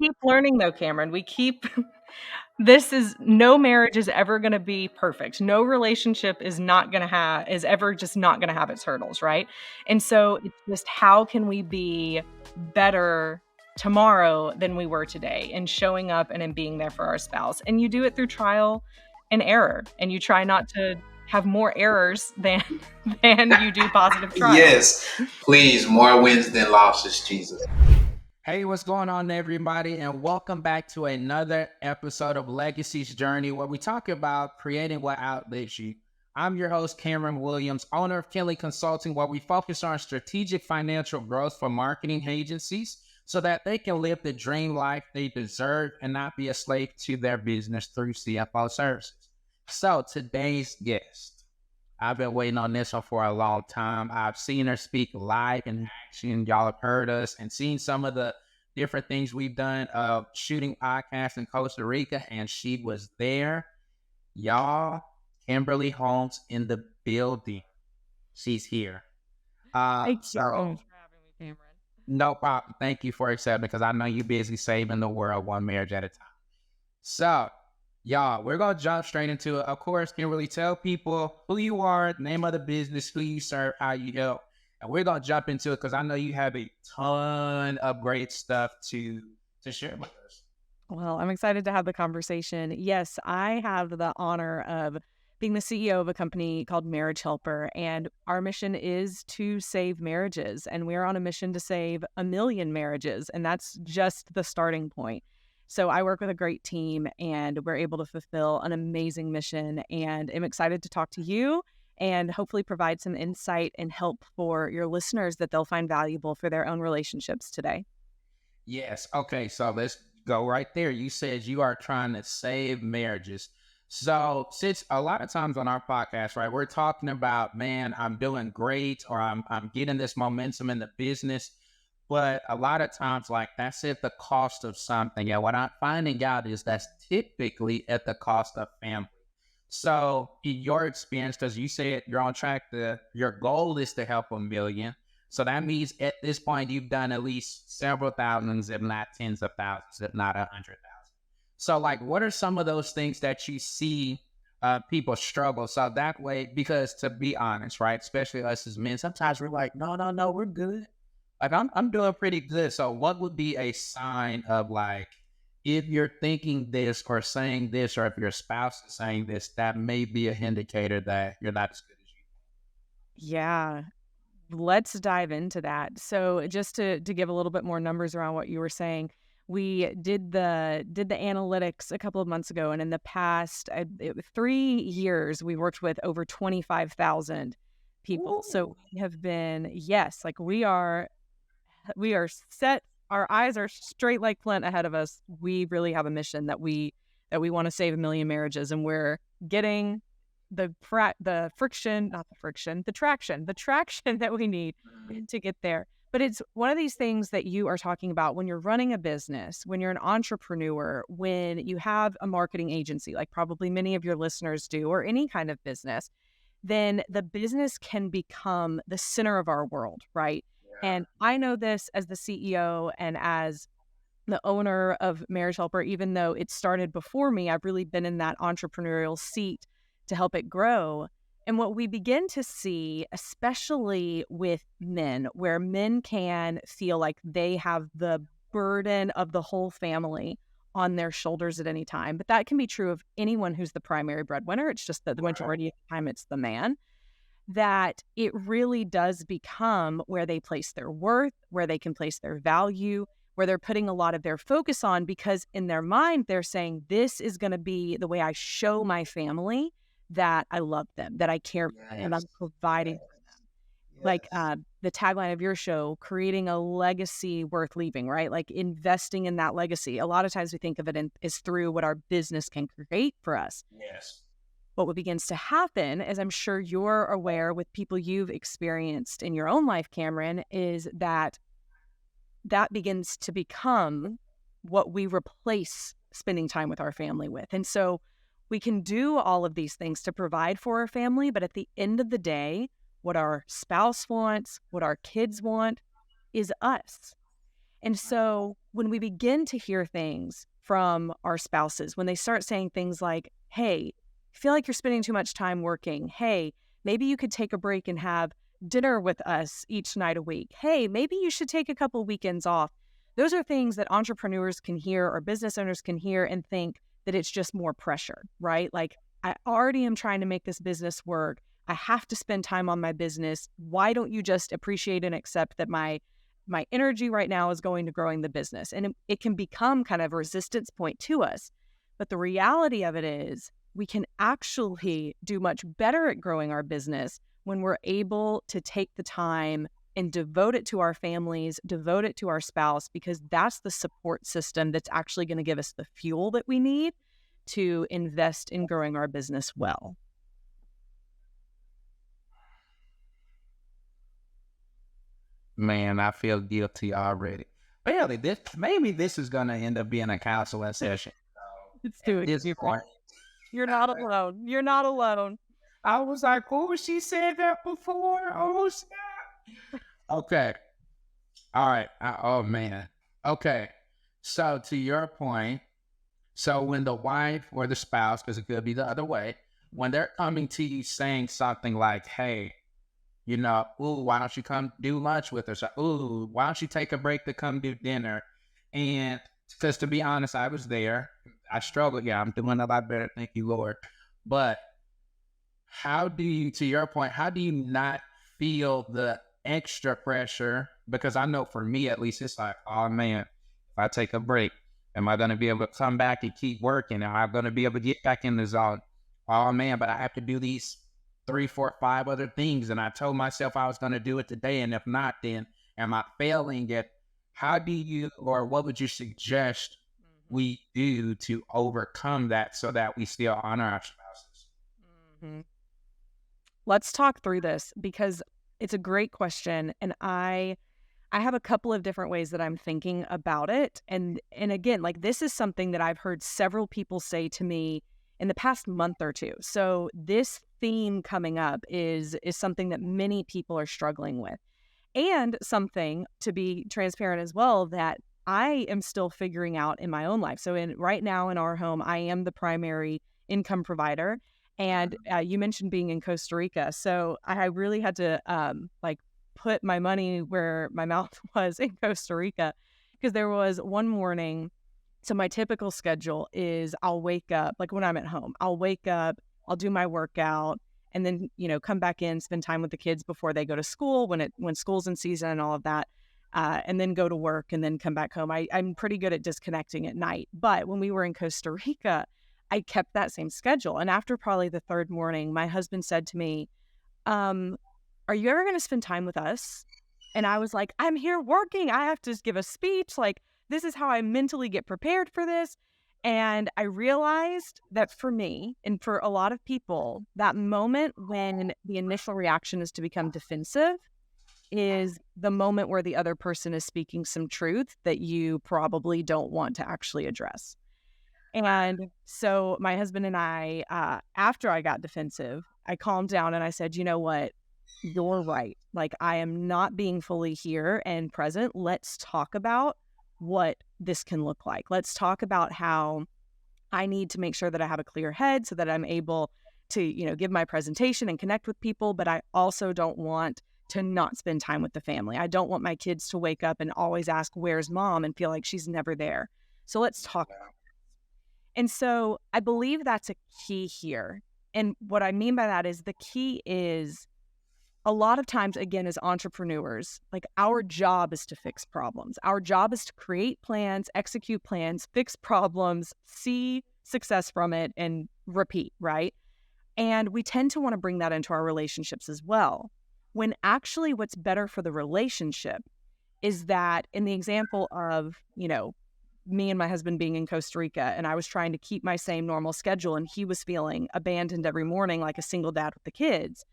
keep learning though, Cameron. We keep no marriage is ever going to be perfect. No relationship is ever just not going to have its hurdles, right? And so it's just how can we be better tomorrow than we were today, and showing up and in being there for our spouse. And you do it through trial and error, and you try not to have more errors than you do positive trials. Yes, please, more wins than losses, Jesus. Hey, what's going on, everybody? And welcome back to another episode of Legacy's Journey, where we talk about creating what outlives you. I'm your host, Cameron Williams, owner of Kinley Consulting, where we focus on strategic financial growth for marketing agencies so that they can live the dream life they deserve and not be a slave to their business through CFO services. So today's guest, I've been waiting on this one for a long time. I've seen her speak live in action. Y'all have heard us and seen some of the different things we've done of shooting podcasts in Costa Rica, and she was there. Y'all, Kimberly Holmes in the building. She's here. Thank you for having me, Cameron. No problem. Thank you for accepting, because I know you're busy saving the world one marriage at a time. So, y'all, we're going to jump straight into it. Of course, Kimberly, tell people who you are, name of the business, who you serve, how you help. And we're going to jump into it because I know you have a ton of great stuff to share with us. Well, I'm excited to have the conversation. Yes, I have the honor of being the CEO of a company called Marriage Helper, and our mission is to save marriages, and we're on a mission to save 1 million marriages, and that's just the starting point. So I work with a great team, and we're able to fulfill an amazing mission, and I'm excited to talk to you and hopefully provide some insight and help for your listeners that they'll find valuable for their own relationships today. Yes. Okay. So let's go right there. You said you are trying to save marriages. So since a lot of times on our podcast, right, we're talking about, man, I'm doing great, or I'm getting this momentum in the business. But a lot of times, like, that's at the cost of something. And what I'm finding out is that's typically at the cost of family. So in your experience, because you said you're on track your goal is to help 1 million. So that means at this point, you've done at least several thousands, if not tens of thousands, if not 100,000. So, like, what are some of those things that you see people struggle? So that way, because to be honest, right, especially us as men, sometimes we're like, no, we're good. Like, I'm doing pretty good. So what would be a sign of, like, if you're thinking this or saying this, or if your spouse is saying this, that may be an indicator that you're not as good as you? Yeah, let's dive into that. So just to give a little bit more numbers around what you were saying, we did the analytics a couple of months ago, and in the past 3 years, we worked with over 25,000 people. Ooh. So we have been, yes, like we are set. Our eyes are straight like flint ahead of us. We really have a mission that we want to save 1 million marriages, and we're getting the traction that we need to get there. But it's one of these things that you are talking about when you're running a business, when you're an entrepreneur, when you have a marketing agency, like probably many of your listeners do, or any kind of business, then the business can become the center of our world, right? Yeah. And I know this as the CEO and as the owner of Marriage Helper. Even though it started before me, I've really been in that entrepreneurial seat to help it grow. And what we begin to see, especially with men, where men can feel like they have the burden of the whole family on their shoulders at any time. But that can be true of anyone who's the primary breadwinner. It's just that the majority of the time it's the man. That it really does become where they place their worth, where they can place their value, where they're putting a lot of their focus on, because in their mind, they're saying, this is going to be the way I show my family that I love them, that I care for them, and I'm providing for them. Yes. Like the tagline of your show, creating a legacy worth leaving, right? Like investing in that legacy. A lot of times we think of it as through what our business can create for us. Yes. But what begins to happen, as I'm sure you're aware with people you've experienced in your own life, Cameron, is that begins to become what we replace spending time with our family with. And so we can do all of these things to provide for our family, but at the end of the day, what our spouse wants, what our kids want, is us. And so when we begin to hear things from our spouses, when they start saying things like, hey, I feel like you're spending too much time working. Hey, maybe you could take a break and have dinner with us each night a week. Hey, maybe you should take a couple weekends off. Those are things that entrepreneurs can hear or business owners can hear and think that it's just more pressure, right? Like, I already am trying to make this business work. I have to spend time on my business. Why don't you just appreciate and accept that my energy right now is going to growing the business? And it can become kind of a resistance point to us. But the reality of it is we can actually do much better at growing our business when we're able to take the time and devote it to our families, devote it to our spouse, because that's the support system that's actually going to give us the fuel that we need to invest in growing our business well. Man, I feel guilty already. Really, maybe this is gonna end up being a counseling session. It's At doing this point, You're not alone. You're not alone. I was like, "Oh, she said that before." Oh snap! Okay, all right. Oh man. Okay. So to your point, so when the wife or the spouse, because it could be the other way, when they're coming to you saying something like, "Hey, ooh, why don't you come do lunch with us? Ooh, why don't you take a break to come do dinner?" And because to be honest, I was there. I struggled. Yeah, I'm doing a lot better. Thank you, Lord. But how do you, to your point, how do you not feel the extra pressure? Because I know for me, at least, it's like, oh man, if I take a break, am I going to be able to come back and keep working? Am I going to be able to get back in the zone? Oh man, but I have to do these 3, 4, 5 other things. And I told myself I was going to do it today. And if not, then am I failing it? How do you, or what would you suggest we do to overcome that so that we still honor our spouses? Mm-hmm. Let's talk through this because it's a great question. And I have a couple of different ways that I'm thinking about it. And again, like, this is something that I've heard several people say to me in the past month or two. So this theme coming up is something that many people are struggling with. And something, to be transparent as well, that I am still figuring out in my own life. So right now in our home, I am the primary income provider. And you mentioned being in Costa Rica. So I really had to like put my money where my mouth was in Costa Rica, because there was one morning. So my typical schedule is I'll wake up, like when I'm at home, I'll wake up, I'll do my workout, and then, come back in, spend time with the kids before they go to school, when school's in season and all of that, and then go to work and then come back home. I'm pretty good at disconnecting at night. But when we were in Costa Rica, I kept that same schedule. And after probably the third morning, my husband said to me, um, are you ever going to spend time with us? And I was like, I'm here working. I have to give a speech. Like, this is how I mentally get prepared for this. And I realized that for me and for a lot of people, that moment when the initial reaction is to become defensive is the moment where the other person is speaking some truth that you probably don't want to actually address. And so my husband and I, after I got defensive, I calmed down and I said, you know what? You're right. Like, I am not being fully here and present. Let's talk about what this can look like. Let's talk about how I need to make sure that I have a clear head so that I'm able to, give my presentation and connect with people. But I also don't want to not spend time with the family. I don't want my kids to wake up and always ask, where's mom, and feel like she's never there. So let's talk about it. And so I believe that's a key here. And what I mean by that is the key is, a lot of times, again, as entrepreneurs, like, our job is to fix problems. Our job is to create plans, execute plans, fix problems, see success from it, and repeat, right? And we tend to want to bring that into our relationships as well, when actually what's better for the relationship is that, in the example of, me and my husband being in Costa Rica, and I was trying to keep my same normal schedule, and he was feeling abandoned every morning like a single dad with the kids,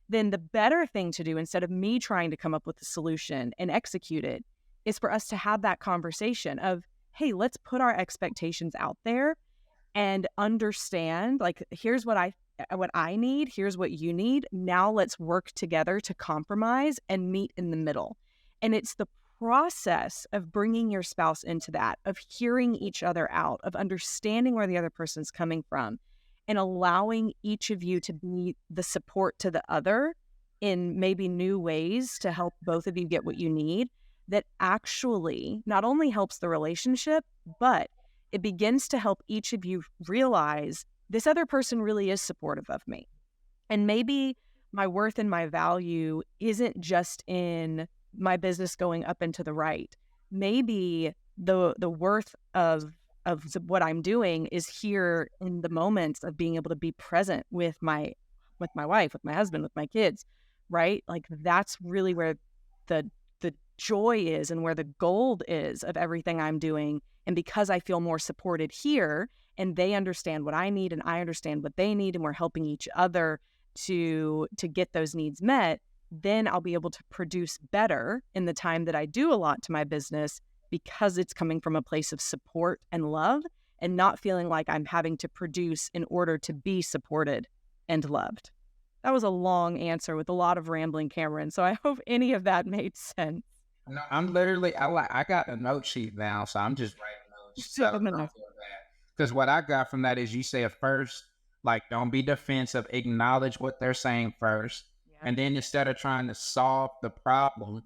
then the better thing to do, instead of me trying to come up with a solution and execute it, is for us to have that conversation of, hey, let's put our expectations out there and understand, like, here's what I need, here's what you need. Now let's work together to compromise and meet in the middle. And it's the process of bringing your spouse into that, of hearing each other out, of understanding where the other person's coming from, and allowing each of you to be the support to the other in maybe new ways to help both of you get what you need, that actually not only helps the relationship, but it begins to help each of you realize this other person really is supportive of me. And maybe my worth and my value isn't just in my business going up and to the right. Maybe the worth of what I'm doing is here in the moments of being able to be present with my wife, with my husband, with my kids, right? Like that's really where the joy is and where the gold is of everything I'm doing. And because I feel more supported here and they understand what I need and I understand what they need and we're helping each other to get those needs met, then I'll be able to produce better in the time that I do allot to my business because it's coming from a place of support and love and not feeling like I'm having to produce in order to be supported and loved. That was a long answer with a lot of rambling, Cameron. So I hope any of that made sense. No, I'm literally, I got a note sheet now, so I'm just writing notes. So because what I got from that is you say at first, like, don't be defensive, acknowledge what they're saying first. Yeah. And then instead of trying to solve the problem,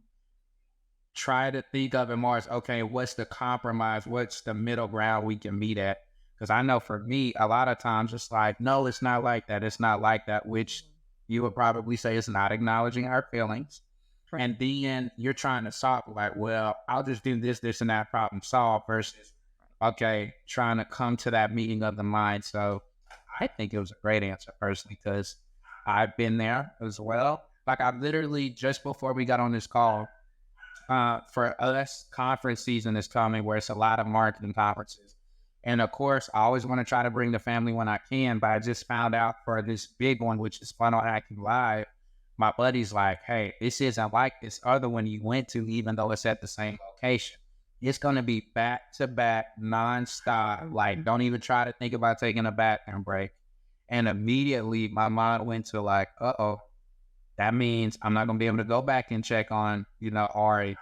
try to think of it more as, okay, what's the compromise? What's the middle ground we can meet at? Because I know for me, a lot of times it's like, no, it's not like that. It's not like that, which you would probably say is not acknowledging our feelings. Right. And then you're trying to solve, like, well, I'll just do this, this, and that problem solve versus, okay, trying to come to that meeting of the mind. So I think it was a great answer personally, because I've been there as well. Like I literally, just before we got on this call, for us, conference season is coming where it's a lot of marketing conferences. And of course, I always want to try to bring the family when I can, but I just found out for this big one, which is Funnel Hacking Live, my buddy's like, hey, this isn't like this other one you went to, even though it's at the same location. It's going to be back to back, nonstop. Like, don't even try to think about taking a bathroom break. And immediately my mind went to like, uh-oh, that means I'm not going to be able to go back and check on, Ari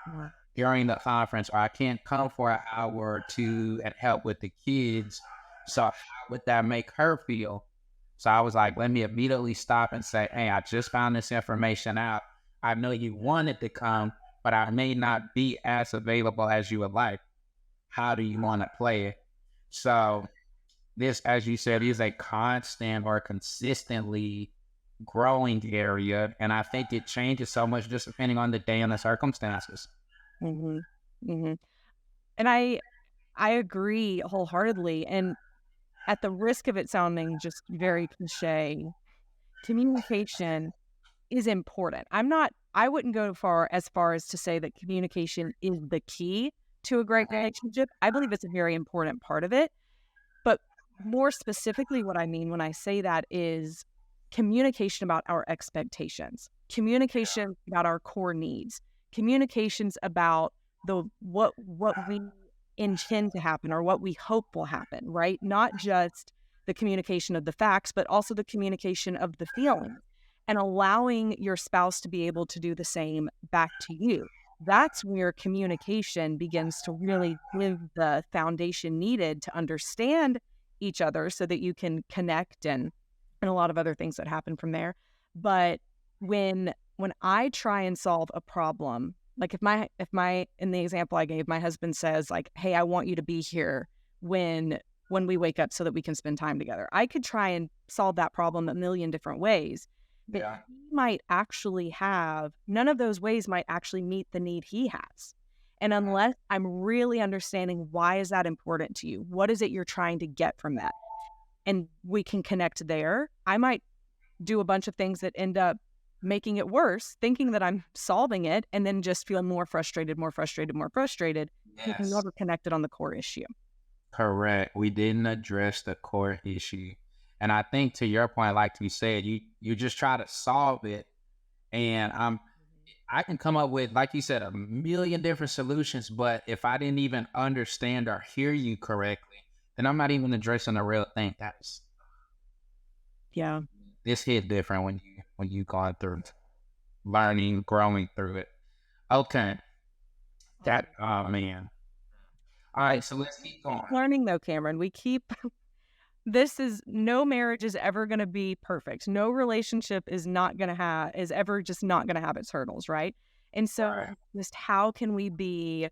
during the conference, or I can't come for an hour or two and help with the kids. So how would that make her feel? So I was like, let me immediately stop and say, hey, I just found this information out. I know you wanted to come, but I may not be as available as you would like. How do you want to play it? So this, as you said, is a constant or consistently growing area. And I think it changes so much just depending on the day and the circumstances. Mm-hmm. Mm-hmm. And I agree wholeheartedly. And at the risk of it sounding just very cliche, communication is important. I wouldn't go as far as to say that communication is the key to a great relationship. I believe it's a very important part of it. But more specifically, what I mean when I say that is communication about our expectations, communication about our core needs, communications about what we intend to happen or what we hope will happen, right? Not just the communication of the facts, but also the communication of the feelings and allowing your spouse to be able to do the same back to you. That's where communication begins to really give the foundation needed to understand each other so that you can connect and a lot of other things that happen from there. But when I try and solve a problem, like if my in the example I gave, my husband says like, hey, I want you to be here when we wake up so that we can spend time together. I could try and solve that problem a million different ways. But he might actually have, none of those ways might actually meet the need he has. And unless I'm really understanding why is that important to you? What is it you're trying to get from that? And we can connect there. I might do a bunch of things that end up making it worse, thinking that I'm solving it, and then just feel more frustrated. Yes. Because we never connected on the core issue. Correct. We didn't address the core issue. And I think to your point, like you said, you just try to solve it. And I can come up with, like you said, a million different solutions. But if I didn't even understand or hear you correctly, then I'm not even addressing the real thing. This hit different when you gone through learning, growing through it. Okay. That, oh man. All right, so let's keep going. Learning though, Cameron, we keep this is no marriage is ever going to be perfect. No relationship is ever just not going to have its hurdles, right? And so Right. just how can we be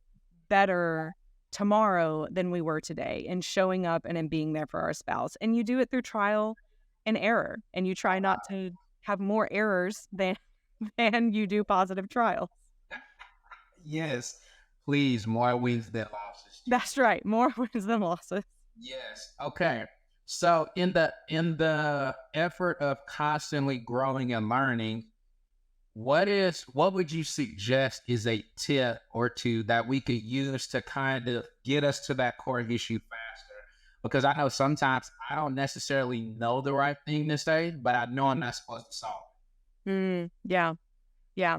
better tomorrow than we were today in showing up and in being there for our spouse? And you do it through trial and error, and you try not to have more errors than than you do positive trials. Yes, please, more wins than losses. That's right. More wins than losses. Yes. Okay. So in the effort of constantly growing and learning, what would you suggest is a tip or two that we could use to kind of get us to that core issue faster? Because I know sometimes I don't necessarily know the right thing to say, but I know I'm not supposed to solve Yeah. Yeah.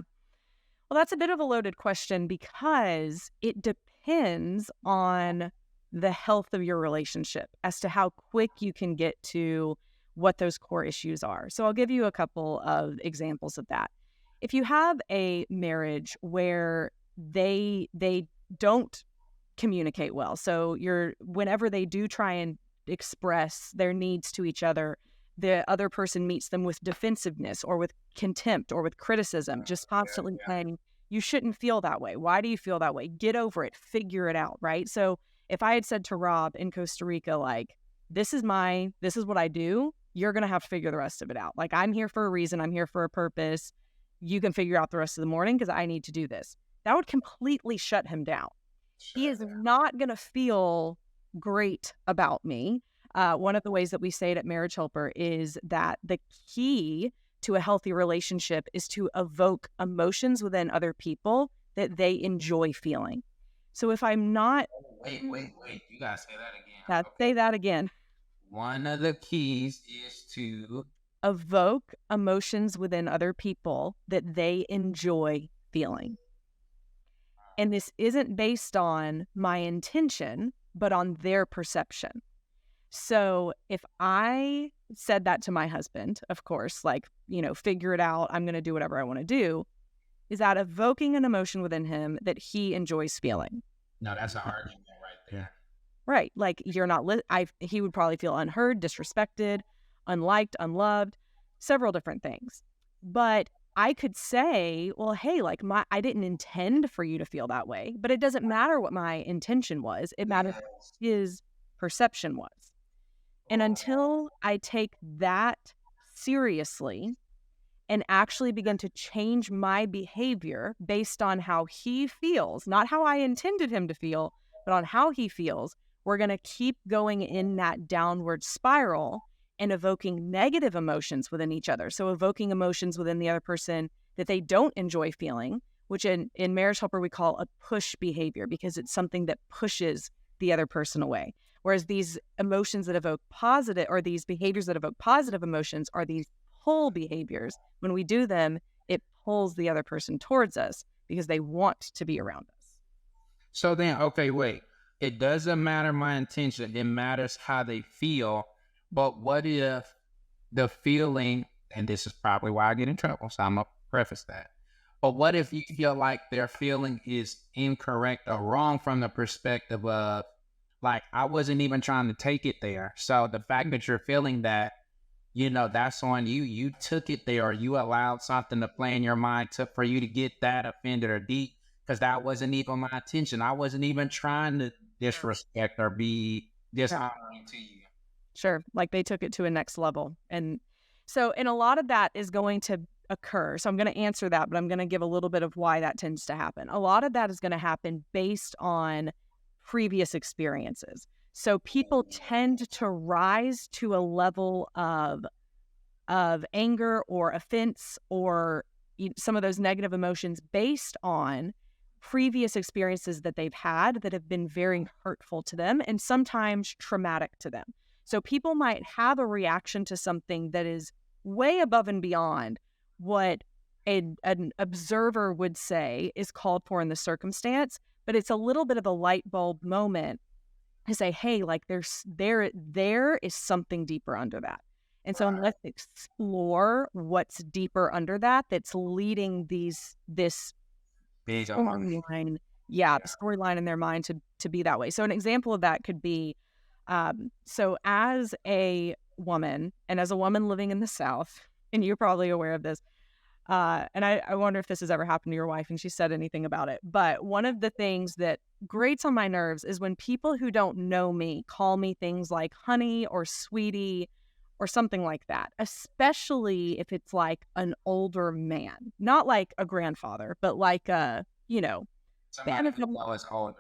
Well, that's a bit of a loaded question because it depends on the health of your relationship as to how quick you can get to what those core issues are. So I'll give you a couple of examples of that. If you have a marriage where they don't communicate well, so whenever they do try and express their needs to each other, the other person meets them with defensiveness or with contempt or with criticism, just constantly saying, you shouldn't feel that way. Why do you feel that way? Get over it. Figure it out, right? So if I had said to Rob in Costa Rica, like, this is what I do, you're going to have to figure the rest of it out. Like, I'm here for a reason. I'm here for a purpose. You can figure out the rest of the morning because I need to do this. That would completely shut him down. He is not going to feel great about me. One of the ways that we say it at Marriage Helper is that the key to a healthy relationship is to evoke emotions within other people that they enjoy feeling. So if I'm not... Wait. You gotta say that again. Say that again. One of the keys is to evoke emotions within other people that they enjoy feeling. And this isn't based on my intention, but on their perception. So if I said that to my husband, of course, like, figure it out, I'm going to do whatever I want to do, is that evoking an emotion within him that he enjoys feeling? No, that's an argument right there. Right. Like, you're not, he would probably feel unheard, disrespected, unliked, unloved, several different things. But I could say, well, hey, like, I didn't intend for you to feel that way, but it doesn't matter what my intention was. It matters what his perception was. And until I take that seriously and actually begin to change my behavior based on how he feels, not how I intended him to feel, but on how he feels, we're going to keep going in that downward spiral and evoking negative emotions within each other. So evoking emotions within the other person that they don't enjoy feeling, which in Marriage Helper we call a push behavior, because it's something that pushes the other person away. Whereas these emotions that evoke positive, or these behaviors that evoke positive emotions, are these pull behaviors. When we do them, it pulls the other person towards us because they want to be around us. So then, okay, wait. It doesn't matter my intention. It matters how they feel. But what if the feeling, and this is probably why I get in trouble, so I'm going to preface that. But what if you feel like their feeling is incorrect or wrong from the perspective of, like, I wasn't even trying to take it there. So the fact that you're feeling that, that's on you. You took it there, or you allowed something to play in your mind for you to get that offended or deep, because that wasn't even my intention. I wasn't even trying to disrespect or be dishonoring to you. Sure. Like, they took it to a next level. And a lot of that is going to occur. So I'm going to answer that, but I'm going to give a little bit of why that tends to happen. A lot of that is going to happen based on previous experiences. So people tend to rise to a level of anger or offense or some of those negative emotions based on previous experiences that they've had that have been very hurtful to them and sometimes traumatic to them. So people might have a reaction to something that is way above and beyond what an observer would say is called for in the circumstance, but it's a little bit of a light bulb moment to say, hey, like, there is something deeper under that. And so let's explore what's deeper under that that's leading this Big storyline yeah, the storyline in their mind to be that way. So an example of that could be, so as a woman and as a woman living in the South, and you're probably aware of this, and I wonder if this has ever happened to your wife and she said anything about it. But one of the things that grates on my nerves is when people who don't know me call me things like honey or sweetie or something like that, especially if it's like an older man, not like a grandfather, but like a, Somebody who was older.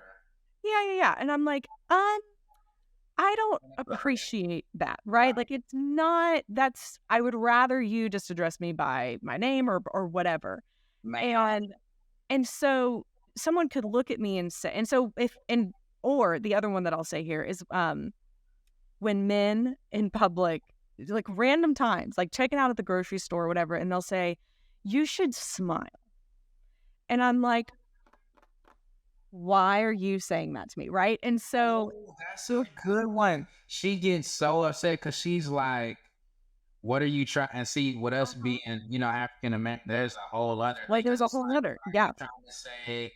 yeah. And I'm like, I don't appreciate that, right? Like it's not, I would rather you just address me by my name or whatever. Man. And so someone could look at me and say, or the other one that I'll say here is, when men in public, like random times, like checking out at the grocery store or whatever, and they'll say, you should smile. And I'm like, why are you saying that to me? Right. And so That's a good one. She gets so upset because she's like, what are you trying? And see, with us being, African American, there's a whole other. like there's a whole other, yeah. Trying to say,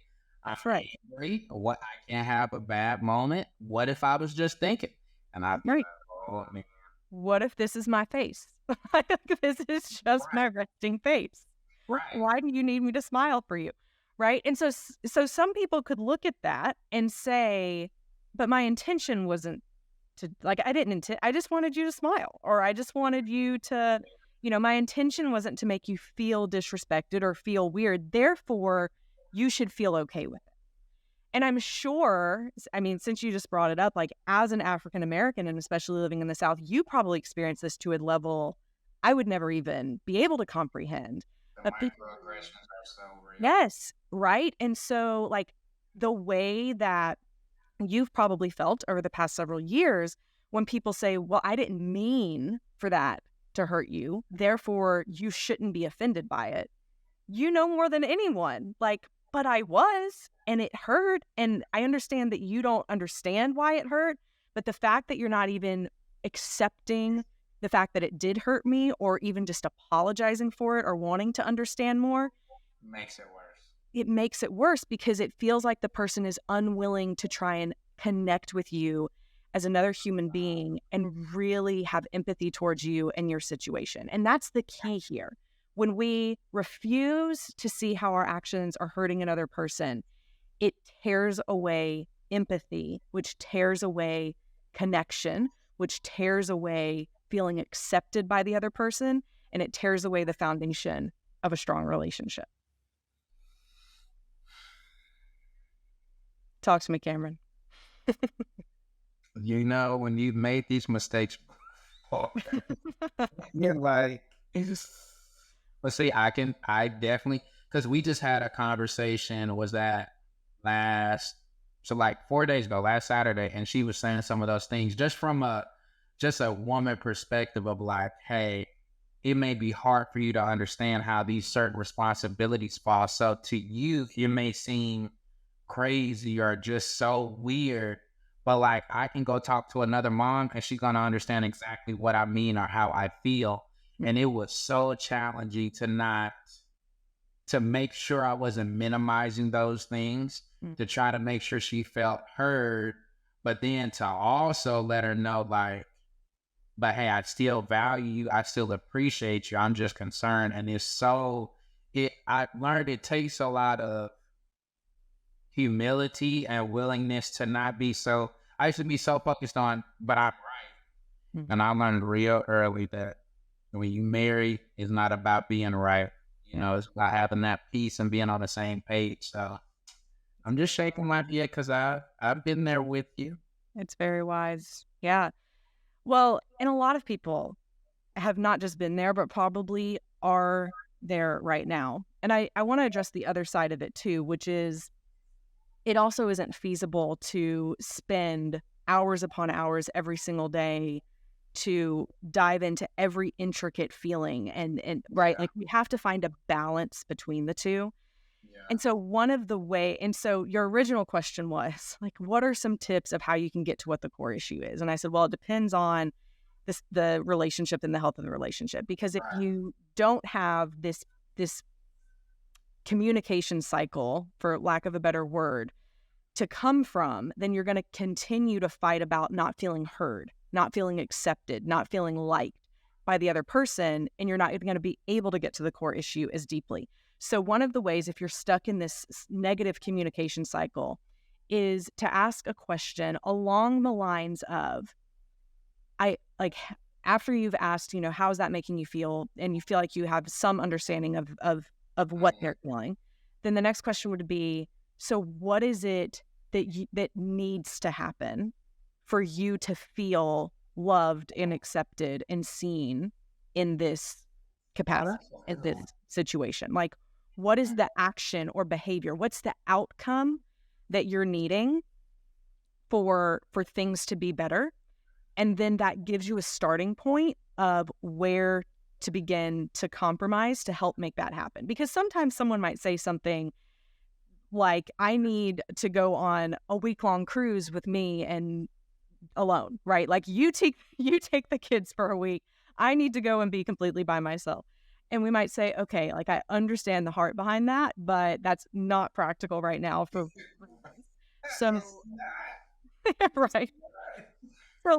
That's right. Angry, what I can't have a bad moment. What if I was just thinking? And I Right. oh, man. What if this is my face? This is just my resting face. Right. Why do you need me to smile for you? Right. And so some people could look at that and say, but my intention wasn't to, like, I just wanted you to smile, or I just wanted you to, my intention wasn't to make you feel disrespected or feel weird. Therefore, you should feel okay with it. And I'm sure, I mean, since you just brought it up, like as an African American and especially living in the South, you probably experienced this to a level I would never even be able to comprehend. The microaggressions are so real. Yes, right. And so, like, the way that you've probably felt over the past several years when people say, well, I didn't mean for that to hurt you, therefore you shouldn't be offended by it. You know more than anyone, like, but I was, and it hurt. And I understand that you don't understand why it hurt, but the fact that you're not even accepting the fact that it did hurt me, or even just apologizing for it or wanting to understand more, makes it worse. It makes it worse because it feels like the person is unwilling to try and connect with you as another human being and really have empathy towards you and your situation. And that's the key here. When we refuse to see how our actions are hurting another person, it tears away empathy, which tears away connection, which tears away feeling accepted by the other person, and it tears away the foundation of a strong relationship. Talk to me, Cameron. When you've made these mistakes, you're like, but see, I definitely, because we just had a conversation, was that like 4 days ago, last Saturday, and she was saying some of those things just from a woman perspective of like, hey, it may be hard for you to understand how these certain responsibilities fall. So to you, it may seem crazy or just so weird, but like I can go talk to another mom and she's gonna understand exactly what I mean or how I feel. And it was so challenging to make sure I wasn't minimizing those things, to try to make sure she felt heard, but then to also let her know, like, but hey, I still value you, I still appreciate you, I'm just concerned. And I learned it takes a lot of humility and willingness to not be so, I used to be so focused on, but I'm right. And I learned real early that when you marry, it's not about being right. It's about having that peace and being on the same page. So I'm just shaking my head because I've been there with you. It's very wise. Yeah. Well, and a lot of people have not just been there, but probably are there right now. And I want to address the other side of it too, which is it also isn't feasible to spend hours upon hours every single day to dive into every intricate feeling and right, like we have to find a balance between the two. Yeah. And so your original question was like, what are some tips of how you can get to what the core issue is? And I said, well, it depends on the relationship and the health of the relationship, because if you don't have this communication cycle, for lack of a better word, to come from, then you're going to continue to fight about not feeling heard, not feeling accepted, not feeling liked by the other person, and you're not even going to be able to get to the core issue as deeply. So one of the ways, if you're stuck in this negative communication cycle, is to ask a question along the lines of, after you've asked, how is that making you feel? And you feel like you have some understanding of what they're feeling. Then the next question would be, so what is it that needs to happen for you to feel loved and accepted and seen in this capacity, in this situation? Like, what is the action or behavior? What's the outcome that you're needing for things to be better? And then that gives you a starting point of where to begin to compromise to help make that happen. Because sometimes someone might say something like, I need to go on a week-long cruise with me and alone, right? Like, you take the kids for a week. I need to go and be completely by myself. And we might say, okay, like, I understand the heart behind that, but that's not practical right now for so right. So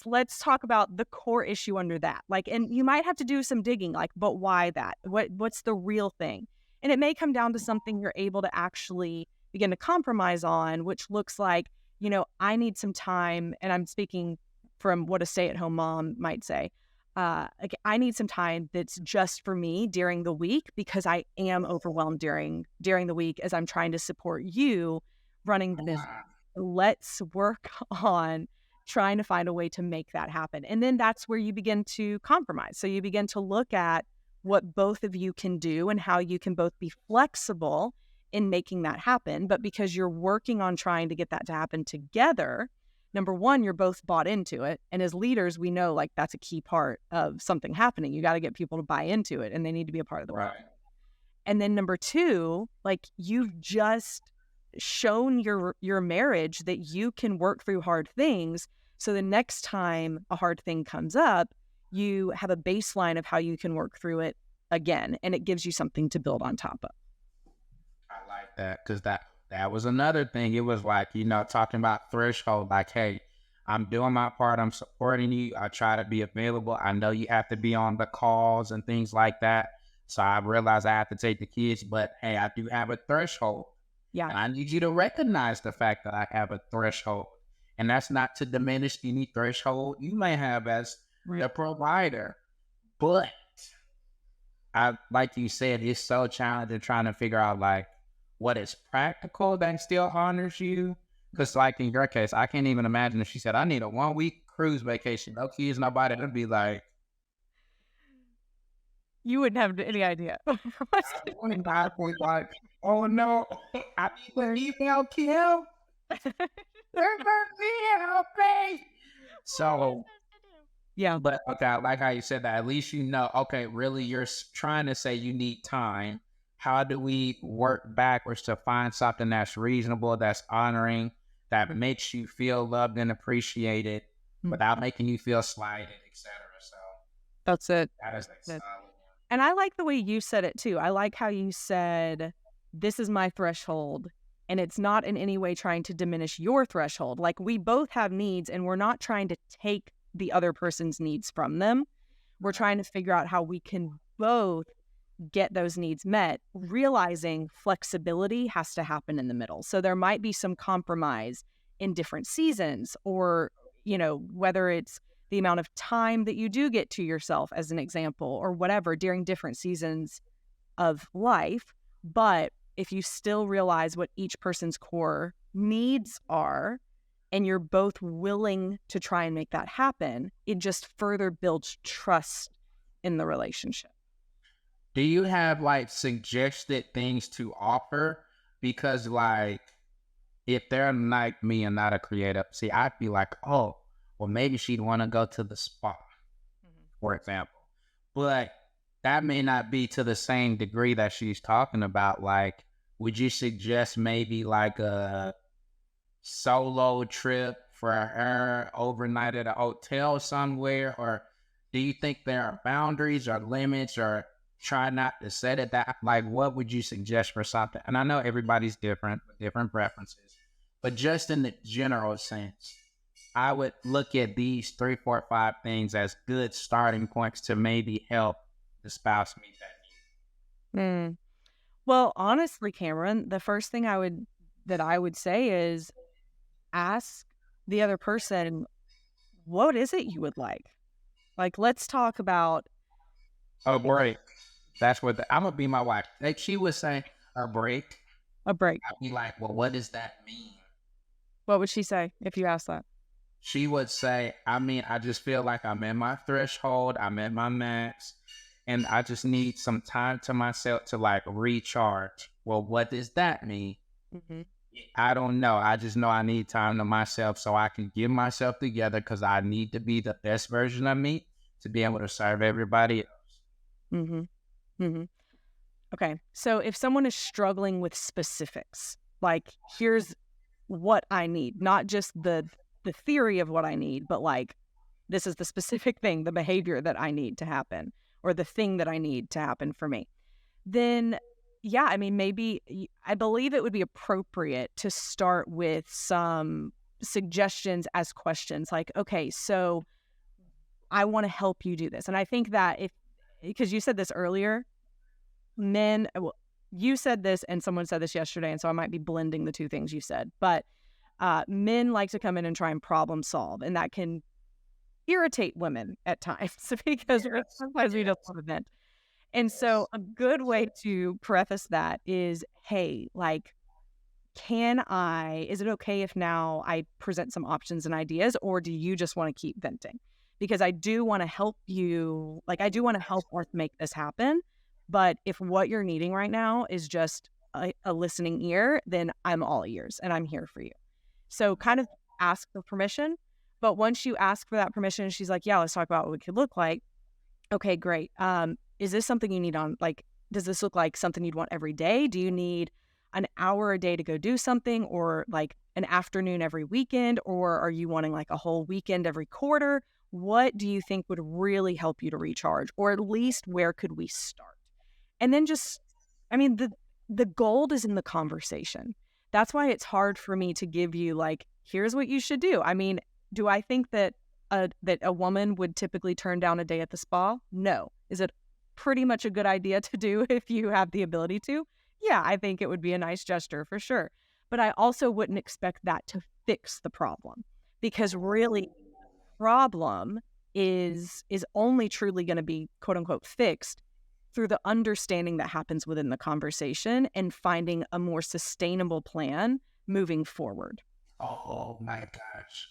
let's talk about the core issue under that. Like, and you might have to do some digging, like, but why that? What's the real thing? And it may come down to something you're able to actually begin to compromise on, which looks like, I need some time, and I'm speaking from what a stay-at-home mom might say. Like, I need some time that's just for me during the week because I am overwhelmed during the week as I'm trying to support you running the business. Let's work on trying to find a way to make that happen. And then that's where you begin to compromise. So you begin to look at what both of you can do and how you can both be flexible in making that happen. But because you're working on trying to get that to happen together, number one, you're both bought into it. And as leaders, we know, like, that's a key part of something happening. You got to get people to buy into it, and they need to be a part of the Right. plan. And then number two, like, you've just shown your marriage that you can work through hard things. So the next time a hard thing comes up, you have a baseline of how you can work through it again, and it gives you something to build on top of. I like that, because that was another thing. It was like, talking about threshold, like, hey, I'm doing my part. I'm supporting you. I try to be available. I know you have to be on the calls and things like that. So I realize I have to take the kids, but hey, I do have a threshold. Yeah. And I need you to recognize the fact that I have a threshold. And that's not to diminish any threshold you may have as the provider. But like you said, it's so challenging trying to figure out, like, what is practical that still honors you. Because, like, in your case, I can't even imagine if she said, I need a 1-week cruise vacation. No kids, nobody. It'd be like, you wouldn't have any idea. like, oh no, I need to email Kim. So, yeah, but okay, I like how you said that. At least okay, really, you're trying to say you need time. How do we work backwards to find something that's reasonable, that's honoring, that makes you feel loved and appreciated without making you feel slighted, etc. So that's it. that is solid. And I like the way you said it too. I like how you said, this is my threshold. And it's not in any way trying to diminish your threshold. Like, we both have needs, and we're not trying to take the other person's needs from them. We're trying to figure out how we can both get those needs met, realizing flexibility has to happen in the middle. So there might be some compromise in different seasons, or, whether it's the amount of time that you do get to yourself, as an example, or whatever, during different seasons of life. But if you still realize what each person's core needs are, and you're both willing to try and make that happen, it just further builds trust in the relationship. Do you have, like, suggested things to offer? Because, like, if they're like me and not a creative, see, I'd be like, oh, well, maybe she'd want to go to the spa, for example. But that may not be to the same degree that she's talking about. Like, would you suggest maybe like a solo trip for her overnight at a hotel somewhere? Or do you think there are boundaries or limits, or try not to set it that? Like, what would you suggest for something? And I know everybody's different, with different preferences, but just in the general sense, I would look at these 3, 4, 5 things as good starting points to maybe help the spouse meet that Mm. Well, honestly, Cameron, the first thing I would say is ask the other person, what is it you would like? Like, let's talk about need. A break. That's what I'm gonna be my wife. Like she would say, a break. a break. I'd be like, well, what does that mean? What would she say if you asked that? She would say, I mean, I just feel like I'm at my threshold, I'm at my max, and I just need some time to myself to like recharge. Well, what does that mean? Mm-hmm. I don't know. I just know I need time to myself so I can get myself together because I need to be the best version of me to be able to serve everybody else. Mm-hmm. Mm-hmm. Okay. So if someone is struggling with specifics, like here's what I need, not just the theory of what I need, but like this is the specific thing, the behavior that I need to happen, or the thing that I need to happen for me, then yeah, I mean, I believe it would be appropriate to start with some suggestions as questions like, okay, so I want to help you do this. And I think that because you said this earlier, well, you said this and someone said this yesterday, and so I might be blending the two things you said, but men like to come in and try and problem solve, and that can irritate women at times because sometimes we just want to vent. And so a good way to preface that is, hey, like, is it okay if now I present some options and ideas, or do you just want to keep venting? Because I do want to help you, like, I do want to help Arth make this happen. But if what you're needing right now is just a listening ear, then I'm all ears and I'm here for you. So kind of ask for permission. But once you ask for that permission, she's like, yeah, let's talk about what it could look like. Okay, great. Is this something you need does this look like something you'd want every day? Do you need an hour a day to go do something, or like an afternoon every weekend? Or are you wanting like a whole weekend every quarter? What do you think would really help you to recharge? Or at least where could we start? And then I mean, the gold is in the conversation. That's why it's hard for me to give you like, here's what you should do. I mean, do I think that a woman would typically turn down a day at the spa? No. Is it pretty much a good idea to do if you have the ability to? Yeah, I think it would be a nice gesture for sure. But I also wouldn't expect that to fix the problem, because really problem is only truly going to be quote unquote fixed through the understanding that happens within the conversation and finding a more sustainable plan moving forward. Oh my gosh.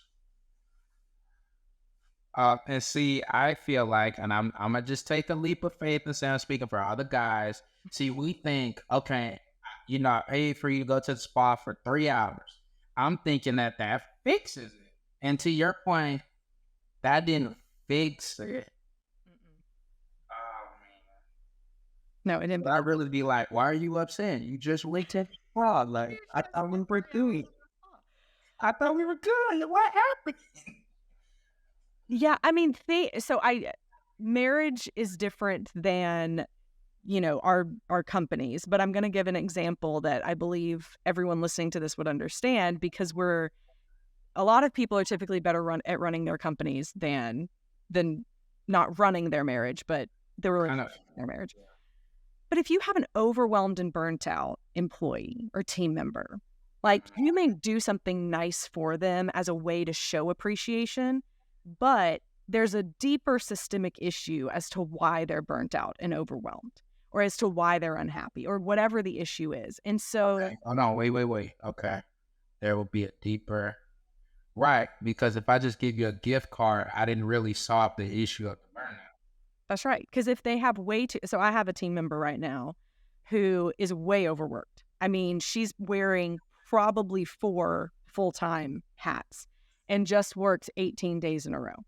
And see, I feel like, and I'm gonna just take a leap of faith and say I'm speaking for other guys. See, we think, okay, I paid for you to go to the spa for 3 hours. I'm thinking that fixes it. And to your point, that didn't fix it. Oh No, it didn't. man, I'd really be like, why are you upset? You just went to the spa. Like I thought we were good. I thought we were good. What happened? Yeah, I mean, marriage is different than, our companies, but I'm going to give an example that I believe everyone listening to this would understand, because a lot of people are typically better at running their companies than not running their marriage, but their marriage. But if you have an overwhelmed and burnt out employee or team member, like, you may do something nice for them as a way to show appreciation, but there's a deeper systemic issue as to why they're burnt out and overwhelmed, or as to why they're unhappy, or whatever the issue is. And so, okay. Oh no, wait. Okay. There will be a deeper, right? Because if I just give you a gift card, I didn't really solve the issue of the burnout. that's right. Because if they have so I have a team member right now who is way overworked. I mean, she's wearing probably 4 full-time hats and just works 18 days in a row.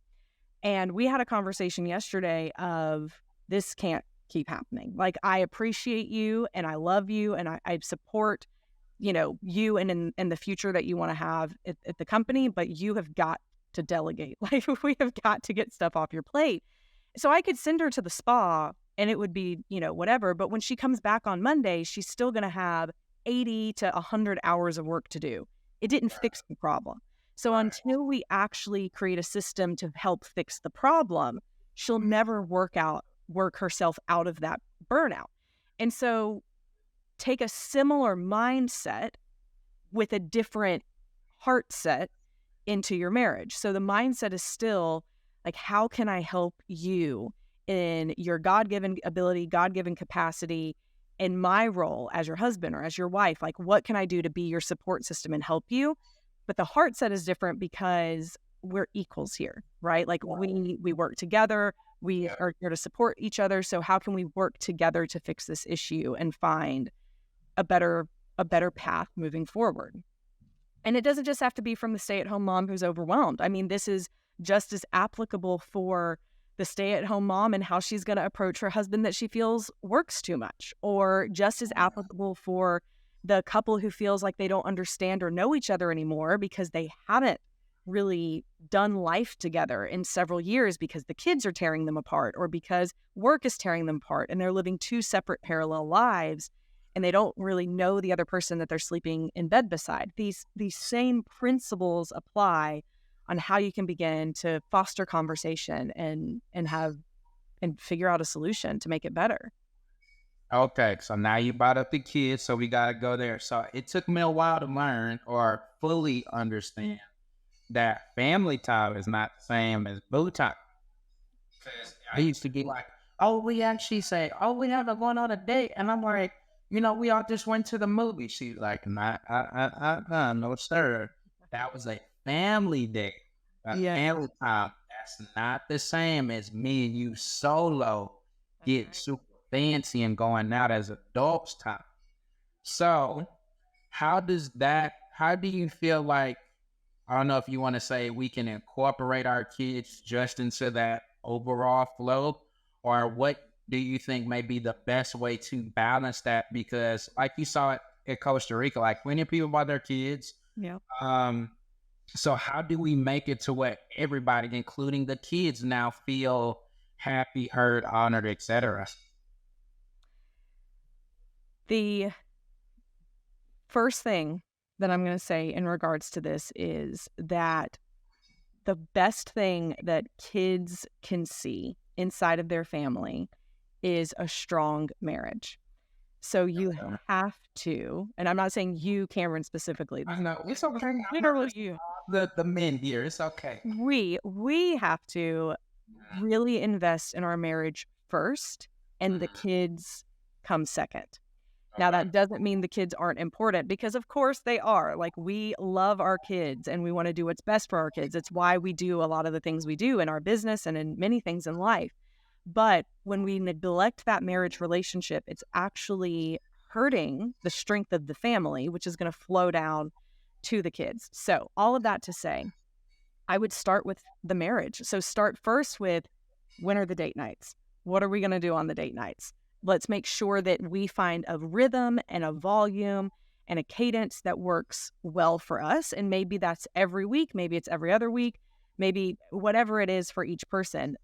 And we had a conversation yesterday of, this can't keep happening. Like, I appreciate you and I love you and I support, you and in the future that you want to have at the company, but you have got to delegate. Like, we have got to get stuff off your plate. So I could send her to the spa and it would be, whatever. But when she comes back on Monday, she's still going to have 80 to 100 hours of work to do. It didn't fix the problem. So until we actually create a system to help fix the problem, she'll never work herself out of that burnout. And so take a similar mindset with a different heart set into your marriage. So the mindset is still like, how can I help you in your God-given ability, God-given capacity, in my role as your husband or as your wife? Like, what can I do to be your support system and help you? But the heart set is different because we're equals here, right? Like we work together. We are here to support each other. So how can we work together to fix this issue and find a better path moving forward? And it doesn't just have to be from the stay-at-home mom who's overwhelmed. I mean, this is just as applicable for the stay-at-home mom and how she's going to approach her husband that she feels works too much, or just as applicable for the couple who feels like they don't understand or know each other anymore because they haven't really done life together in several years because the kids are tearing them apart or because work is tearing them apart and they're living two separate parallel lives and they don't really know the other person that they're sleeping in bed beside. These same principles apply on how you can begin to foster conversation and figure out a solution to make it better. Okay, so now you brought up the kids, so we gotta go there. So it took me a while to learn or fully understand that family time is not the same as boo time. Because I used to get like, oh, we actually say, oh, we haven't gone on a date, and I'm like, we all just went to the movie. She's like, nah, no sir, that was a family day, family time. That's not the same as me and you solo get super fancy and going out as adults time. So how do you feel like, I don't know if you want to say we can incorporate our kids just into that overall flow, or what do you think may be the best way to balance that? Because like you saw it in Costa Rica, like many people brought their kids. Yeah. So how do we make it to where everybody, including the kids, now feel happy, heard, honored, etc.? The first thing that I'm going to say in regards to this is that the best thing that kids can see inside of their family is a strong marriage. So you have to, and I'm not saying you, Cameron, specifically. I know, it's okay. Literally you. The men here, it's okay. We have to really invest in our marriage first, and the kids come second. Now, that doesn't mean the kids aren't important, because of course they are. Like, we love our kids and we want to do what's best for our kids. It's why we do a lot of the things we do in our business and in many things in life. But when we neglect that marriage relationship, it's actually hurting the strength of the family, which is going to flow down to the kids. So all of that to say, I would start with the marriage. So start first with, when are the date nights? What are we going to do on the date nights? Let's make sure that we find a rhythm and a volume and a cadence that works well for us. And maybe that's every week. Maybe it's every other week. Maybe whatever it is for each person.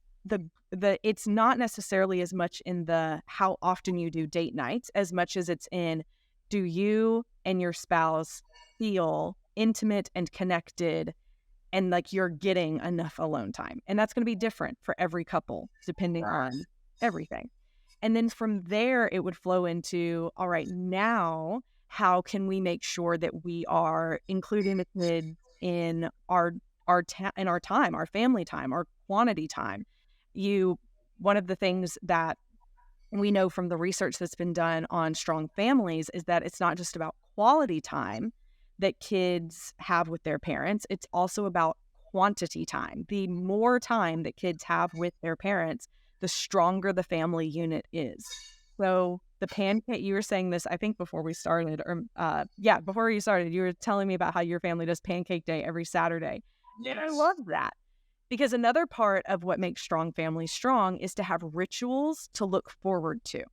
It's not necessarily as much in the how often you do date nights as much as it's in, do you and your spouse feel intimate and connected and like you're getting enough alone time? And that's going to be different for every couple depending on everything. And then from there, it would flow into, all right, now, how can we make sure that we are including the kids in our time, our family time, our quantity time? One of the things that we know from the research that's been done on strong families is that it's not just about quality time that kids have with their parents. It's also about quantity time. The more time that kids have with their parents, the stronger the family unit is. So the pancake, you were saying this, I think before we started, before you started, you were telling me about how your family does pancake day every Saturday. Yes. And I love that, because another part of what makes strong families strong is to have rituals to look forward to.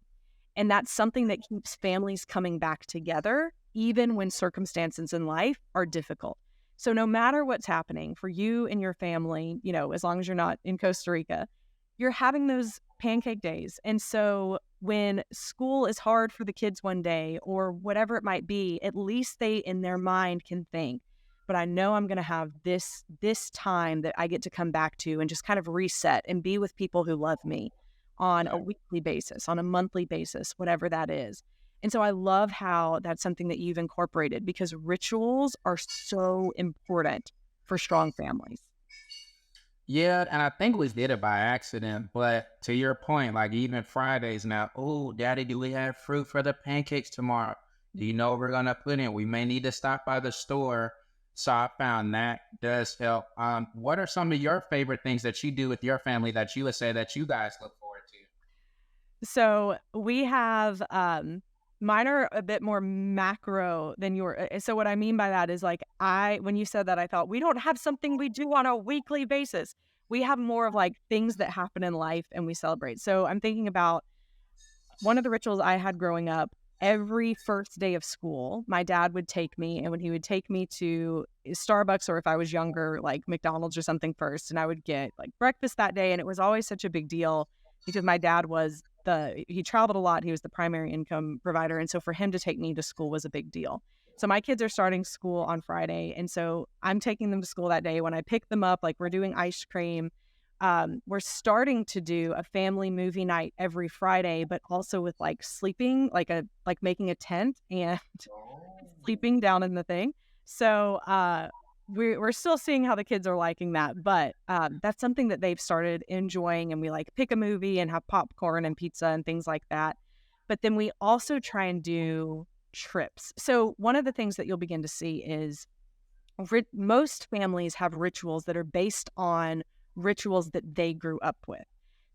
And that's something that keeps families coming back together, even when circumstances in life are difficult. So no matter what's happening for you and your family, as long as you're not in Costa Rica, you're having those pancake days. And so when school is hard for the kids one day or whatever it might be, at least they in their mind can think, but I know I'm going to have this time that I get to come back to and just kind of reset and be with people who love me on a weekly basis, on a monthly basis, whatever that is. And so I love how that's something that you've incorporated, because rituals are so important for strong families. Yeah, and I think we did it by accident. But to your point, like even Fridays now, oh, Daddy, do we have fruit for the pancakes tomorrow? Do you know what we're gonna put in? We may need to stop by the store. So I found that does help. What are some of your favorite things that you do with your family that you would say that you guys look forward to? So we have mine are a bit more macro than your. So what I mean by that is, like, when you said that, I thought we don't have something we do on a weekly basis. We have more of like things that happen in life and we celebrate. So I'm thinking about one of the rituals I had growing up. Every first day of school, my dad would take me, and when he would take me to Starbucks, or if I was younger, like McDonald's or something first, and I would get like breakfast that day. And it was always such a big deal because my dad he traveled a lot. He was the primary income provider. And so for him to take me to school was a big deal. So my kids are starting school on Friday. And so I'm taking them to school that day. When I pick them up, like, we're doing ice cream. We're starting to do a family movie night every Friday, but also with like sleeping, like making a tent and sleeping down in the thing. So we're still seeing how the kids are liking that, but that's something that they've started enjoying, and we like pick a movie and have popcorn and pizza and things like that. But then we also try and do trips. So one of the things that you'll begin to see is most families have rituals that are based on rituals that they grew up with.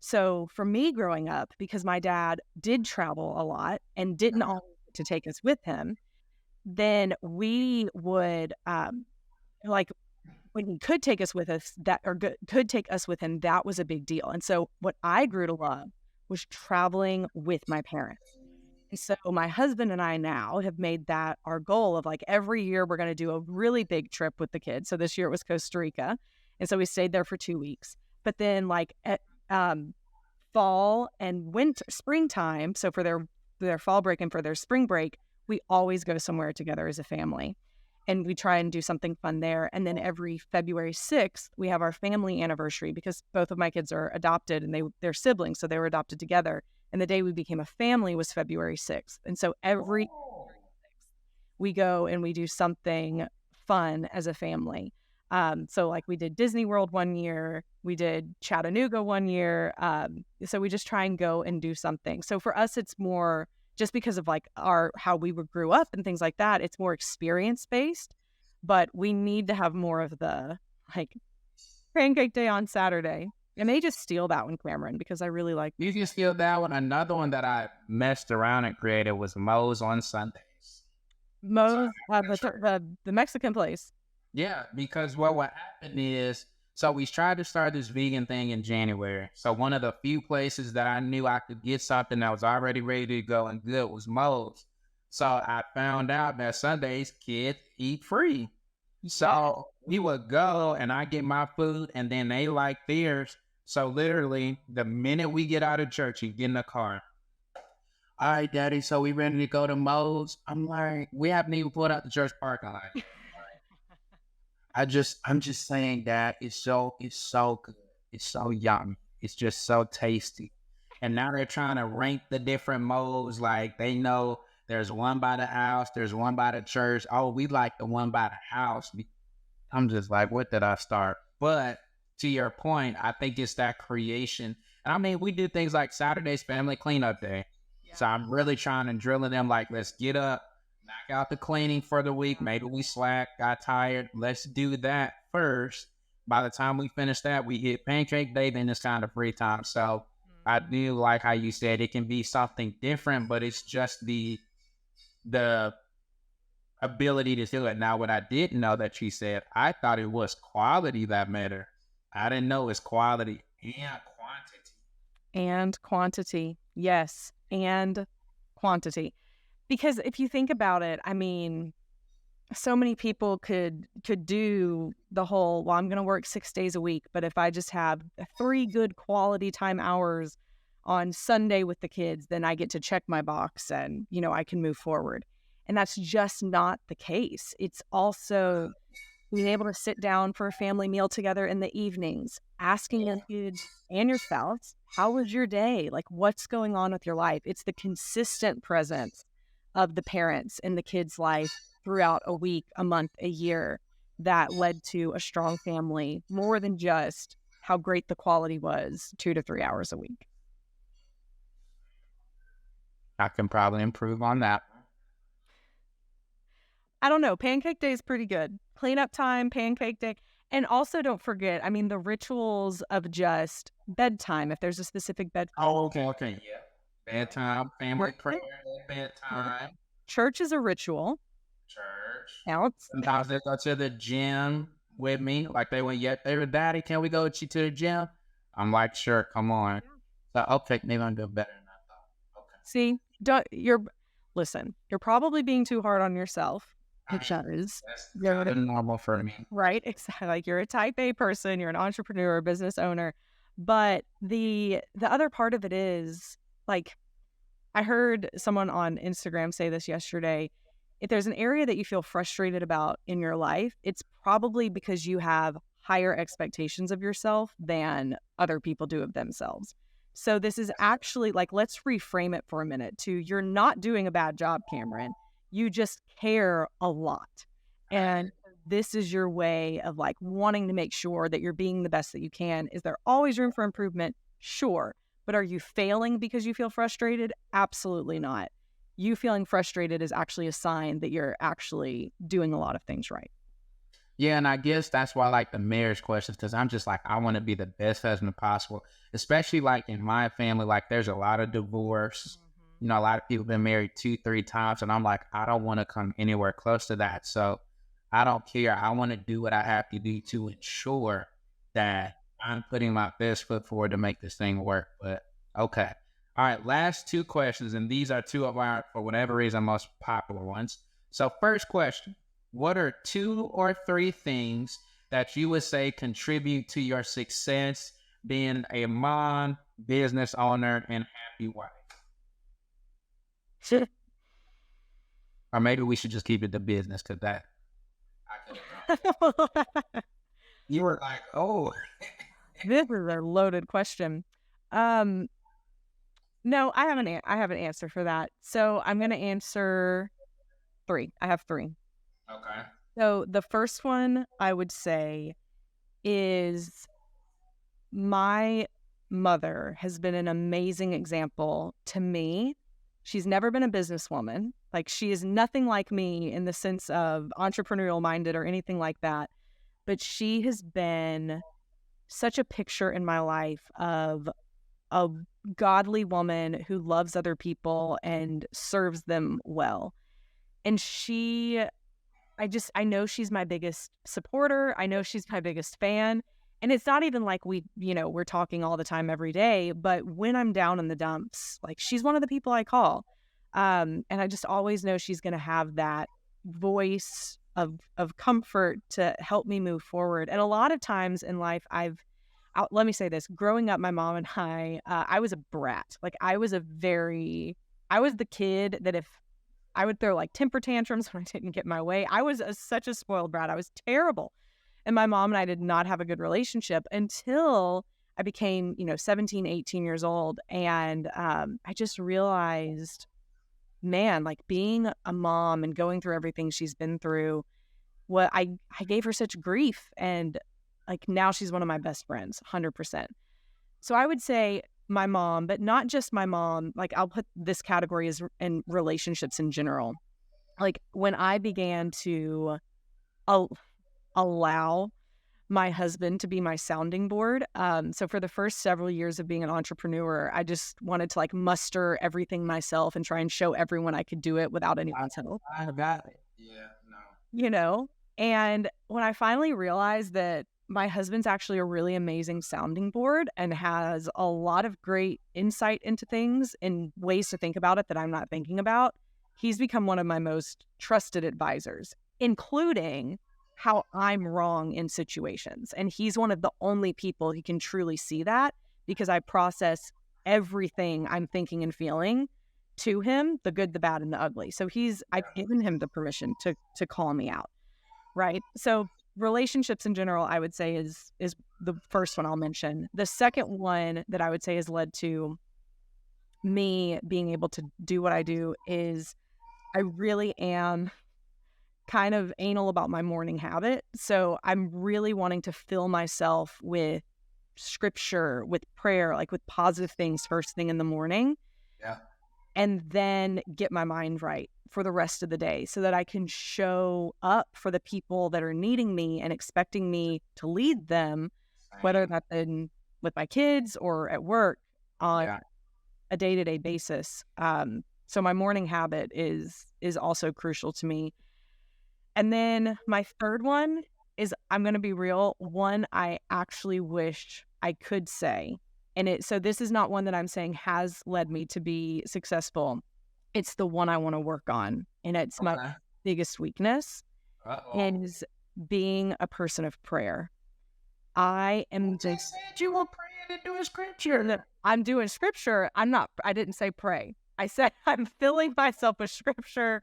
So for me growing up, because my dad did travel a lot and didn't always get to take us with him, then we would like when he could take us with us, could take us with him, that was a big deal. And so what I grew to love was traveling with my parents. And so my husband and I now have made that our goal of, like, every year we're going to do a really big trip with the kids. So this year it was Costa Rica. And so we stayed there for 2 weeks. But then, like, at fall and springtime, so for their fall break and for their spring break, we always go somewhere together as a family. And we try and do something fun there. And then every February 6th, we have our family anniversary, because both of my kids are adopted and they're siblings. So they were adopted together. And the day we became a family was February 6th. And so every we go and we do something fun as a family. So like we did Disney World one year, we did Chattanooga one year. So we just try and go and do something. So for us, it's more just because of like how we grew up and things like that. It's more experience based, but we need to have more of the like pancake day on Saturday. I may just steal that one, Cameron, because I really like. You can steal that one. Another one that I messed around and created was Moe's on Sundays. Moe's, the Mexican place. Yeah, because what happened is, so we tried to start this vegan thing in January. So one of the few places that I knew I could get something that was already ready to go and good was Moe's. So I found out that Sundays kids eat free. So we would go and I get my food and then they like theirs. So literally the minute we get out of church, you get in the car. All right, Daddy, so we ready to go to Moe's? I'm like, we haven't even pulled out the church parking lot. I'm just saying that it's so good. It's so yummy. It's just so tasty. And now they're trying to rank the different Moe's. Like, they know there's one by the house, there's one by the church. Oh, we like the one by the house. I'm just like, what did I start? But to your point, I think it's that creation. And I mean, we do things like Saturday's family cleanup day. Yeah. So I'm really trying to drill in them, like, let's get up, knock out the cleaning for the week. Maybe we slack, got tired. Let's do that first. By the time we finish that, we hit pancake day, then it's kind of free time. So I do like how you said it can be something different, but it's just the ability to do it. Now, what I didn't know that she said, I thought it was quality that mattered. I didn't know it's quality and quantity. And quantity. Yes. And quantity. Because if you think about it, I mean, so many people could do the whole, well, I'm going to work 6 days a week, but if I just have 3 good quality time hours on Sunday with the kids, then I get to check my box and, I can move forward. And that's just not the case. It's also being able to sit down for a family meal together in the evenings, asking your kids and your spouse, how was your day? Like, what's going on with your life? It's the consistent presence of the parents in the kids' life throughout a week, a month, a year that led to a strong family more than just how great the quality was 2 to 3 hours a week. I can probably improve on that. I don't know. Pancake day is pretty good. Cleanup time, pancake day. And also don't forget, I mean, the rituals of just bedtime, if there's a specific bedtime. Oh, okay. Yeah. Bedtime, family prayer, bedtime, Church is a ritual. church. Counts. Sometimes they go to the gym with me. Like they went, yeah, they were, Daddy, can we go with you to the gym? I'm like, sure, come on. So, okay, maybe I'm doing better than I thought. Okay. See, listen, you're probably being too hard on yourself. Which is That's normal for me. right. Exactly. Like you're a type A person, you're an entrepreneur, a business owner. But the other part of it is like I heard someone on Instagram say this yesterday. If there's an area that you feel frustrated about in your life, it's probably because you have higher expectations of yourself than other people do of themselves. So this is actually like, let's reframe it for a minute to you're not doing a bad job, Cameron. You just care a lot. And this is your way of like wanting to make sure that you're being the best that you can. Is there always room for improvement? Sure. But are you failing because you feel frustrated? Absolutely not. You feeling frustrated is actually a sign that you're actually doing a lot of things right. Yeah, and I guess that's why I like the marriage questions because I'm just like, I want to be the best husband possible, especially like in my family, like there's a lot of divorce. You know, a lot of people been married 2, 3 times, and I'm like, I don't want to come anywhere close to that. So I don't care. I want to do what I have to do to ensure that I'm putting my best foot forward to make this thing work. But okay. All right, last 2 questions, and these are 2 of our, for whatever reason, most popular ones. So first question, what are 2 or 3 things that you would say contribute to your success being a mom, business owner, and happy wife? Or maybe we should just keep it to business because that I could have You were like, oh. This is a loaded question. No, I have an answer for that. So I'm going to answer 3. I have 3. Okay. So the first one I would say is my mother has been an amazing example to me. She's never been a businesswoman. Like she is nothing like me in the sense of entrepreneurial minded or anything like that. But she has been such a picture in my life of a godly woman who loves other people and serves them well. And I know she's my biggest supporter. I know she's my biggest fan. And it's not even like we're talking all the time every day, but when I'm down in the dumps, like she's one of the people I call. And I just always know she's going to have that voice of comfort to help me move forward. And a lot of times in life, let me say this, growing up, my mom and I was a brat. Like I was the kid that if I would throw like temper tantrums when I didn't get my way. I was such a spoiled brat. I was terrible. And my mom and I did not have a good relationship until I became, 17, 18 years old. And I just realized, man, like being a mom and going through everything she's been through, I gave her such grief. And like now she's one of my best friends, 100%. So I would say my mom, but not just my mom. Like I'll put this category as in relationships in general. Like when I began to allow my husband to be my sounding board. So for the first several years of being an entrepreneur, I just wanted to like muster everything myself and try and show everyone I could do it without anyone's help. I got it. Yeah, And when I finally realized that my husband's actually a really amazing sounding board and has a lot of great insight into things and ways to think about it that I'm not thinking about, he's become one of my most trusted advisors, including how I'm wrong in situations. And he's one of the only people who can truly see that because I process everything I'm thinking and feeling to him, the good, the bad, and the ugly. So I've given him the permission to call me out. Right. So relationships in general, I would say is the first one I'll mention. The second one that I would say has led to me being able to do what I do is I really am kind of anal about my morning habit. So I'm really wanting to fill myself with scripture, with prayer, like with positive things first thing in the morning, Yeah. and then get my mind right for the rest of the day so that I can show up for the people that are needing me and expecting me to lead them, whether that's with my kids or at work on Yeah. a day-to-day basis. So my morning habit is also crucial to me. And then my third one is, I'm going to be real, one I actually wish I could say. So this is not one that I'm saying has led me to be successful. It's the one I want to work on. And it's my Okay. biggest weakness Uh-oh. is being a person of prayer. I am Just said you were praying and doing scripture. I'm doing scripture. I didn't say pray. I said I'm filling myself with scripture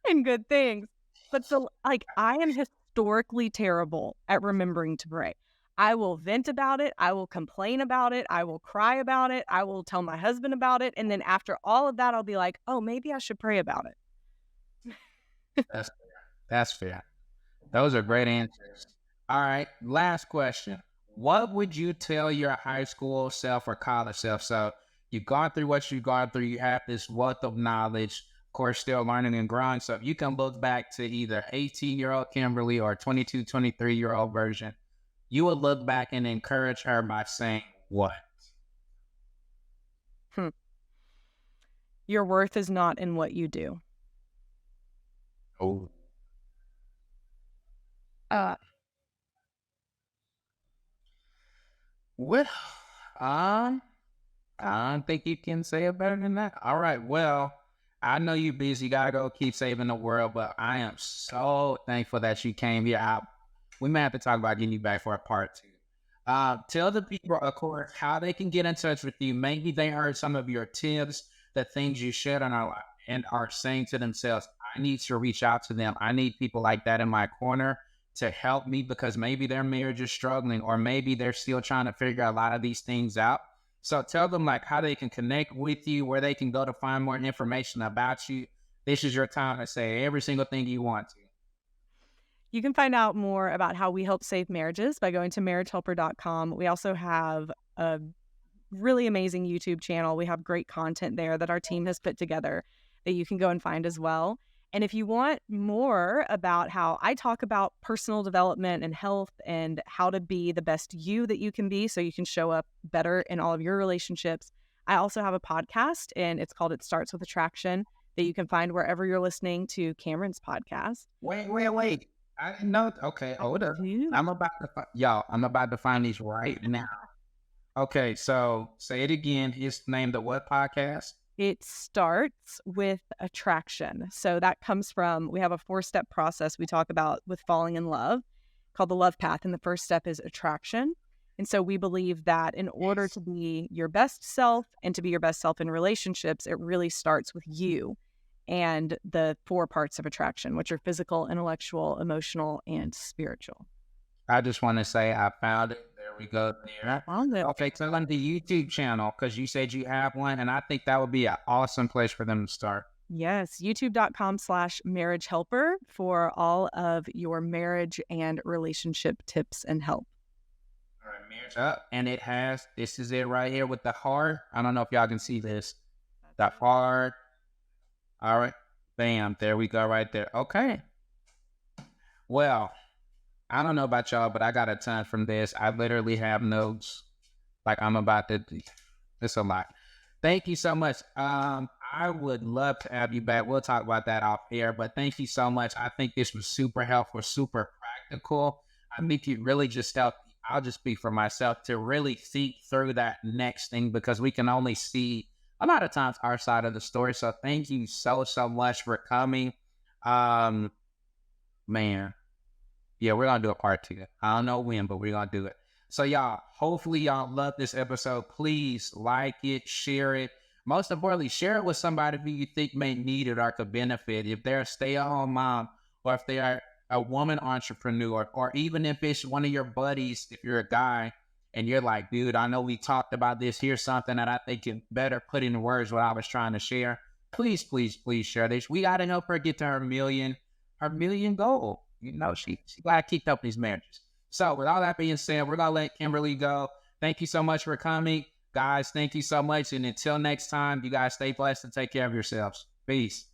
and good things. But I am historically terrible at remembering to pray. I will vent about it. I will complain about it. I will cry about it. I will tell my husband about it. And then after all of that, I'll be like, oh, maybe I should pray about it. That's fair. That's fair. Those are great answers. All right. Last question. What would you tell your high school self or college self? So you've gone through what you've gone through. You have this wealth of knowledge, of course, still learning and growing. So if you can look back to either 18-year-old Kimberly or 22, 23-year-old version, you would look back and encourage her by saying what? Your worth is not in what you do. Oh, Uh, well, I don't think you can say it better than that. All right. Well, I know you're busy. Gotta go keep saving the world, but I am so thankful that you came here. We may have to talk about getting you back for a part two. Tell the people, of course, how they can get in touch with you. Maybe they heard some of your tips, the things you shared on our life, and are saying to themselves, I need to reach out to them. I need people like that in my corner to help me because maybe their marriage is struggling or maybe they're still trying to figure a lot of these things out. So tell them like how they can connect with you, where they can go to find more information about you. This is your time to say every single thing you want to. You can find out more about how we help save marriages by going to marriagehelper.com. We also have a really amazing YouTube channel. We have great content there that our team has put together that you can go and find as well. And if you want more about how I talk about personal development and health and how to be the best you that you can be so you can show up better in all of your relationships, I also have a podcast and it's called It Starts With Attraction that you can find wherever you're listening to Cameron's podcast. Wait. I didn't know. Okay, hold up. Ooh. I'm about to y'all. I'm about to find these right now. Okay, so say it again. It's named the what podcast? It starts with attraction. So that comes from, we have a 4-step process we talk about with falling in love called the love path. And the first step is attraction. And so we believe that in order to be your best self and to be your best self in relationships, it really starts with you and the 4 parts of attraction, which are physical, intellectual, emotional, and spiritual. I just want to say I found it. There we go. There. Found it. Okay, so on the YouTube channel, because you said you have one, and I think that would be an awesome place for them to start. Yes, youtube.com/marriage helper for all of your marriage and relationship tips and help. All right, marriage up. And it has, this is it right here with the heart. I don't know if y'all can see this. The heart. All right. Bam. There we go right there. Okay. Well, I don't know about y'all, but I got a ton from this. I literally have notes like I'm about to, it's a lot. Thank you so much. I would love to have you back. We'll talk about that off air, but thank you so much. I think this was super helpful, super practical. I think you really just helped. I'll just speak for myself to really think through that next thing because we can only see a lot of times our side of the story. So thank you so much for coming. Man, yeah, we're gonna do a part 2. I don't know when, but we're gonna do it. So y'all, hopefully y'all love this episode. Please like it, share it. Most importantly, share it with somebody who you think may need it or could benefit. If they're a stay-at-home mom or if they are a woman entrepreneur, or even if it's one of your buddies, if you're a guy and you're like, dude, I know we talked about this. Here's something that I think can better put into words what I was trying to share. Please, please, please share this. We got to help her get to her million goal. You know, she got to keep up these marriages. So with all that being said, we're going to let Kimberly go. Thank you so much for coming. Guys, thank you so much. And until next time, you guys stay blessed and take care of yourselves. Peace.